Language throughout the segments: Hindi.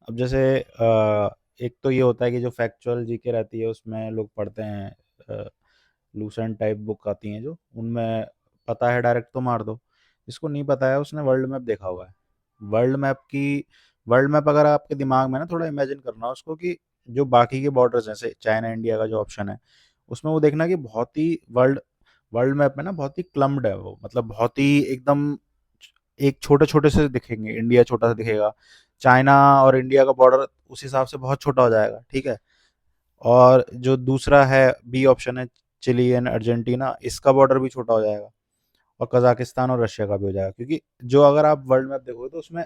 अब जैसे एक तो ये होता है कि जो फैक्चुअल जीके रहती है उसमें लोग पढ़ते हैं, लूसेंट टाइप बुक आती हैं जो उनमें पता है डायरेक्ट तो मार दो। जिसको नहीं पता है उसने वर्ल्ड मैप देखा हुआ है। वर्ल्ड मैप की वर्ल्ड मैप अगर आपके दिमाग में ना थोड़ा इमेजिन करना उसको कि जो बाकी के बॉर्डर्स हैं जैसे चाइना इंडिया का जो ऑप्शन है उसमें वो देखना कि बहुत ही वर्ल्ड वर्ल्ड मैप में ना बहुत ही क्लम्प्ड है वो, मतलब बहुत ही एकदम एक छोटे छोटे से दिखेंगे, इंडिया छोटा सा दिखेगा, चाइना और इंडिया का बॉर्डर उस हिसाब से बहुत छोटा हो जाएगा, ठीक है। और जो दूसरा है बी ऑप्शन है, चिली एंड अर्जेंटीना, इसका बॉर्डर भी छोटा हो जाएगा, और कजाकिस्तान और रशिया का भी हो जाएगा, क्योंकि जो अगर आप वर्ल्ड मैप देखोगे तो उसमें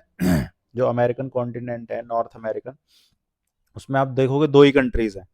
जो अमेरिकन कॉन्टिनेंट है नॉर्थ अमेरिकन, उसमें आप देखोगे दो ही कंट्रीज हैं।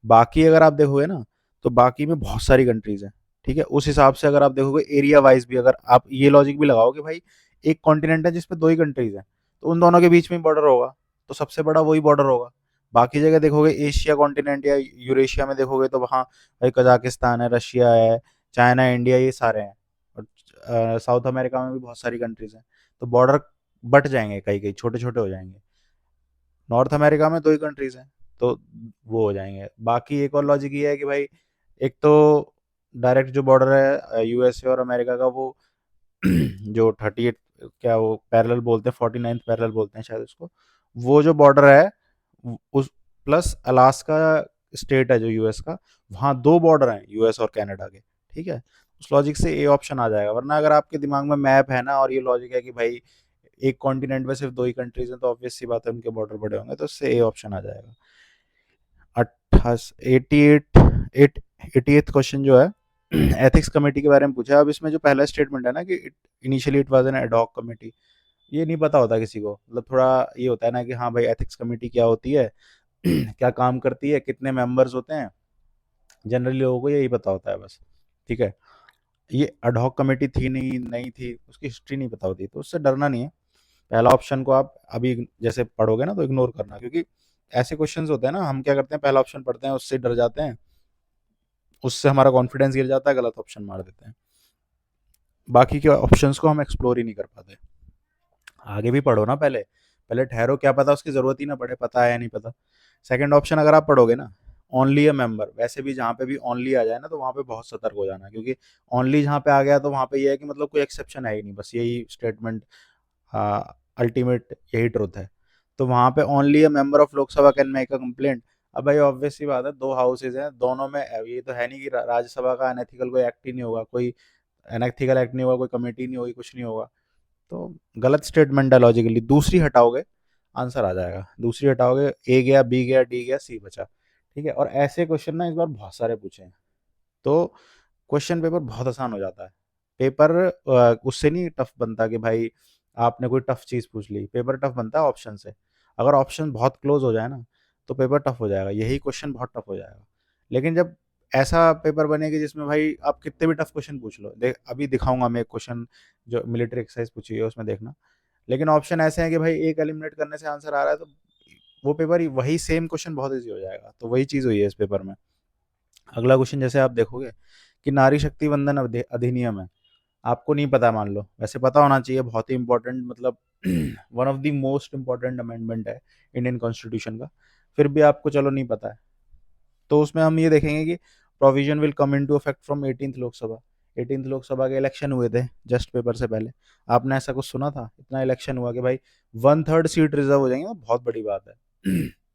बाकी अगर आप देखोगे ना तो बाकी में बहुत सारी कंट्रीज हैं, ठीक है। उस हिसाब से अगर आप देखोगे एरिया वाइज भी, अगर आप ये लॉजिक भी लगाओ कि भाई एक कॉन्टिनेंट है जिसपे दो ही कंट्रीज हैं, तो उन दोनों के बीच में बॉर्डर होगा, तो सबसे बड़ा वही बॉर्डर होगा। बाकी जगह देखोगे एशिया कॉन्टिनेंट या यूरेशिया में देखोगे तो वहाँ भाई कजाकिस्तान है, रशिया है, चाइना, इंडिया, ये सारे हैं। और साउथ अमेरिका में भी बहुत सारी कंट्रीज हैं, तो बॉर्डर बट जाएंगे, कई कई छोटे छोटे हो जाएंगे। नॉर्थ अमेरिका में दो ही कंट्रीज हैं, तो वो हो जाएंगे। बाकी एक और लॉजिक ये है कि भाई एक तो डायरेक्ट जो बॉर्डर है यूएसए और अमेरिका का, वो जो 38, क्या वो पैरेलल बोलते हैं, 49th पैरेलल बोलते हैं शायद उसको, वो जो बॉर्डर है उस प्लस अलास्का स्टेट है जो यूएस का, वहाँ दो बॉर्डर हैं यूएस और कनाडा के, ठीक है। उस लॉजिक से ए ऑप्शन आ जाएगा। वरना अगर आपके दिमाग में मैप है ना और ये लॉजिक है कि भाई एक कॉन्टिनेंट में सिर्फ दो ही कंट्रीज हैं, तो ऑब्वियस सी बात है उनके बॉर्डर बड़े होंगे, तो उससे ए ऑप्शन आ जाएगा। 88th क्वेश्चन जो है एथिक्स कमेटी के बारे में पूछा है। अब इसमें जो पहला स्टेटमेंट है ना कि initially it was an ad hoc committee, ये नहीं पता होता किसी को, मतलब थोड़ा ये होता है ना कि हाँ भाई एथिक्स कमेटी क्या होती है, क्या काम करती है, कितने मेंबर्स होते हैं, जनरली लोगों को यही पता होता है बस, ठीक है। ये अडॉक कमेटी थी नहीं नहीं थी उसकी हिस्ट्री नहीं पता होती, तो उससे डरना नहीं है। पहला ऑप्शन को आप अभी जैसे पढ़ोगे ना तो इग्नोर करना, क्योंकि ऐसे क्वेश्चंस होते हैं ना, हम क्या करते हैं पहला ऑप्शन पढ़ते हैं उससे डर जाते हैं, उससे हमारा कॉन्फिडेंस गिर जाता है, गलत ऑप्शन मार देते हैं, बाकी के ऑप्शंस को हम एक्सप्लोर ही नहीं कर पाते। आगे भी पढ़ो ना, पहले पहले ठहरो, क्या पता उसकी जरूरत ही ना पड़े, पता है या नहीं पता। सेकंड ऑप्शन अगर आप पढ़ोगे ना, ओनली अ मेंबर, वैसे भी जहाँ पे भी ओनली आ जाए ना तो वहाँ पे बहुत सतर्क हो जाना, क्योंकि ओनली जहाँ पे आ गया तो वहाँ पे ये है कि मतलब कोई एक्सेप्शन है ही नहीं, बस यही स्टेटमेंट, अल्टीमेट यही ट्रुथ है। तो वहाँ पे only a member of Lok Sabha can make a complaint. अब भाई ऑब्वियस सी बात है, दो हाउसेज हैं, दोनों में ये तो है नहीं कि राज्यसभा का अनएथिकल कोई एक्ट ही नहीं होगा, कोई अनएथिकल एक्ट नहीं होगा, कोई कमेटी नहीं होगी, कुछ नहीं होगा। तो गलत स्टेटमेंट है लॉजिकली। दूसरी हटाओगे आंसर आ जाएगा, दूसरी हटाओगे ए गया, बी गया, डी गया, सी बचा, ठीक है। और ऐसे क्वेश्चन ना इस बार बहुत सारे पूछे हैं, तो क्वेश्चन पेपर बहुत आसान हो जाता है। पेपर उससे नहीं टफ बनता कि भाई आपने कोई टफ चीज पूछ ली, पेपर टफ बनता है ऑप्शन से। अगर ऑप्शन बहुत क्लोज हो जाए ना तो पेपर टफ हो जाएगा, यही क्वेश्चन बहुत टफ हो जाएगा। लेकिन जब ऐसा पेपर बनेगा जिसमें भाई आप कितने भी टफ क्वेश्चन पूछ लो, देख अभी दिखाऊंगा मैं एक क्वेश्चन जो मिलिट्री एक्सरसाइज पूछी है उसमें, देखना। लेकिन ऑप्शन ऐसे हैं कि भाई एक एलिमिनेट करने से आंसर आ रहा है, तो वो पेपर वही सेम क्वेश्चन बहुत इजी हो जाएगा, तो वही चीज हुई है इस पेपर में। अगला क्वेश्चन जैसे आप देखोगे कि नारी शक्ति वंदन अधिनियम है, आपको नहीं पता मान लो, वैसे पता होना चाहिए, बहुत ही इंपॉर्टेंट, मतलब one of the most important amendment है इंडियन कॉन्स्टिट्यूशन का, फिर भी आपको चलो नहीं पता है, तो उसमें हम ये देखेंगे कि provision will come into effect from 18th Lok Sabha. 18th Lok Sabha के इलेक्शन हुए थे जस्ट पेपर से पहले, आपने ऐसा कुछ सुना था? इतना इलेक्शन हुआ कि भाई 1/3 सीट रिजर्व हो जाएंगे, बहुत बड़ी बात है।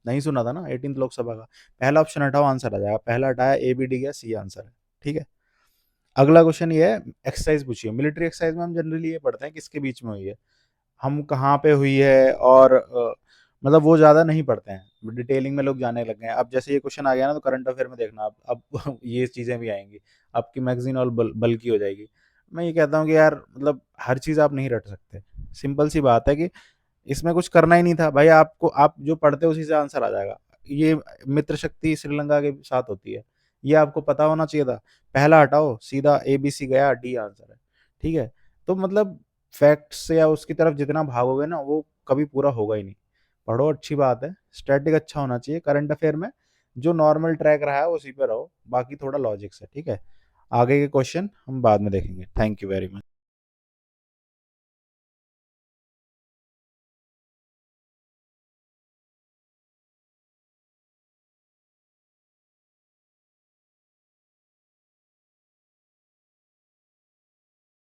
नहीं सुना था ना 18th लोकसभा का। पहला ऑप्शन हटाओ आंसर आ जाएगा, पहला हटाया ए बी डी गया, सी आंसर है, ठीक है। अगला क्वेश्चन ये है, एक्सरसाइज पूछिए। मिलिट्री एक्सरसाइज में हम जनरली ये पढ़ते हैं किसके बीच में हुई है, हम कहाँ पे हुई है, और मतलब वो ज़्यादा नहीं पढ़ते हैं, डिटेलिंग में लोग जाने लग गए हैं। अब जैसे ये क्वेश्चन आ गया ना तो करंट अफेयर में देखना अब ये चीज़ें भी आएंगी, आपकी मैगजीन और बल्कि हो जाएगी। मैं ये कहता हूँ कि यार मतलब हर चीज़ आप नहीं रट सकते। सिंपल सी बात है कि इसमें कुछ करना ही नहीं था भाई, आपको आप जो पढ़ते हो उसी से आंसर आ जाएगा। ये मित्र शक्ति श्रीलंका के साथ होती है, ये आपको पता होना चाहिए था। पहला हटाओ, सीधा ए बी सी गया, डी आंसर है, ठीक है। तो मतलब फैक्ट्स या उसकी तरफ जितना भागोगे ना वो कभी पूरा होगा ही नहीं। पढ़ो अच्छी बात है, स्टैटिक अच्छा होना चाहिए, करंट अफेयर में जो नॉर्मल ट्रैक रहा है उसी पे रहो, बाकी थोड़ा लॉजिक से, ठीक है। आगे के क्वेश्चन हम बाद में देखेंगे। Thank you very much.